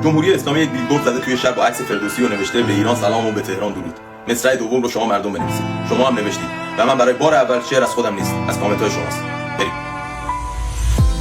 جمهوری اسلامی یک بیلبورد زده توی شهر با عکس فردوسی و نوشته به ایران سلام و به تهران درود. مصرع دوم رو شما مردم بنویسید. شما هم نوشتید و من برای بار اول شعر از خودم نیست، از کامنت های شماست. بریم.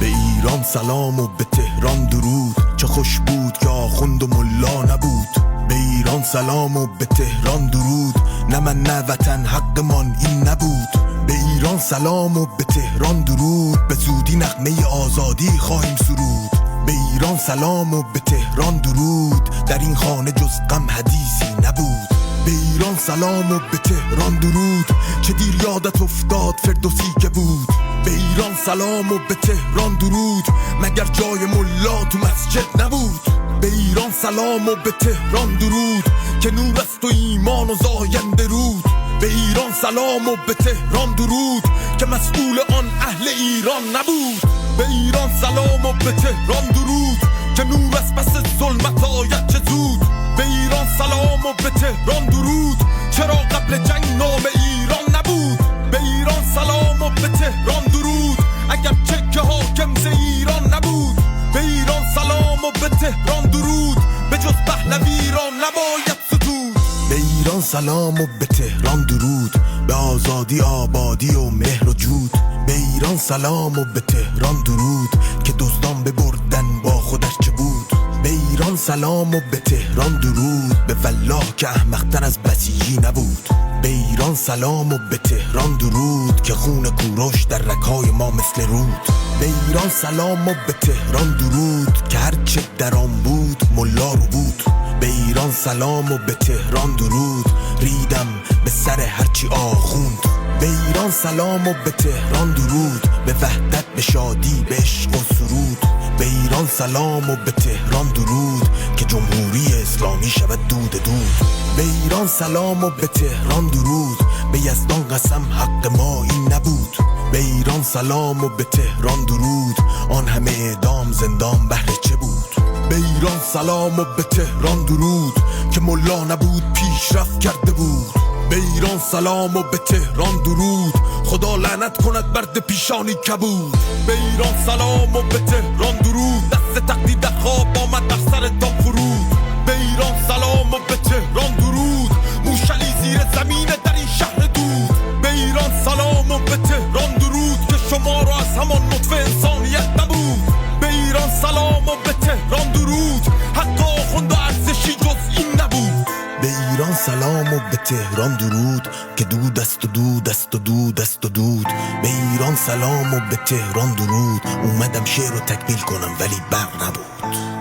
به ایران سلام و به تهران درود، چه خوش بود که آخوند و ملا نبود. به ایران سلام و به تهران درود، نه من نه وطن حقمان این نبود. به ایران سلام و به تهران درود، به زودی نغمه آزادی خواهیم سرود. به ایران سلام و به تهران درود، در این خانه جز غم حدیثی نبود. به ایران سلام و به تهران درود، چه دیر یادت افتاد فردوسی که بود. به ایران سلام و به تهران درود، مگر جای ملا تو مسجد نبود. به ایران سلام و به تهران درود، که نور است و ایمان و زاینده رود. به ایران سلام و به تهران درود، که مسئول آن اهل ایران نبود. به ایران سلام و به تهران درود، که نور است پس ظلمت آید چه زود. به ایران سلام و به تهران درود، چرا قبل جنگ نام ایران نبود. به ایران سلام و به تهران درود، اگر چه حاکم ز ایران نبود. به ایران سلام و به تهران درود، به جز پهلوی را نباید ستود. به ایران سلام و به تهران درود، به آزادی آبادی و مهر و جود. به ایران سلام و به تهران درود، که دزدان ببردن با خودش چه بود. به ایران سلام و به تهران درود، به والله که احمق‌تر از بسیجی نبود. به ایران سلام و به تهران درود، که خون کوروش در رگ‌های ما مثل رود. به ایران سلام و به تهران درود، که هرچه در آن بود ملا رو بود. به ایران سلام و به تهران درود، ریدم به سر هرچی آخوند. به ایران سلام و به تهران درود، به وحدت به شادی به عشق و سرود. به ایران سلام و به تهران درود، که جمهوری اسلامی شود دود دود. به ایران سلام و به تهران درود، به یزدان قسم حق ما این نبود. به ایران سلام و به تهران درود، آن همه اعدام زندان بهر چه بود. به ایران سلام و به تهران درود، که ملا نبود پیشرفت کرده بود. به ایران سلام و به تهران درود، خدا لعنت کند برد پیشانی کبود. به ایران سلام و به تهران درود، دست تقدیر در خواب آمد بر سر دام فرود. به ایران سلام و به تهران درود، موشلی زیر زمین در این شهر دود. به ایران سلام و به تهران درود، که شما را از همان نطفه انسانیت نبود. به ایران سلام و به تهران درود، حتی آخوند و ارزشی جز این نبود. به ایران سلام و به تهران درود، که دود است و دود است و دود است و دود. به ایران سلام و به تهران درود، اومدم شعر رو تکمیل کنم ولی برق نبود.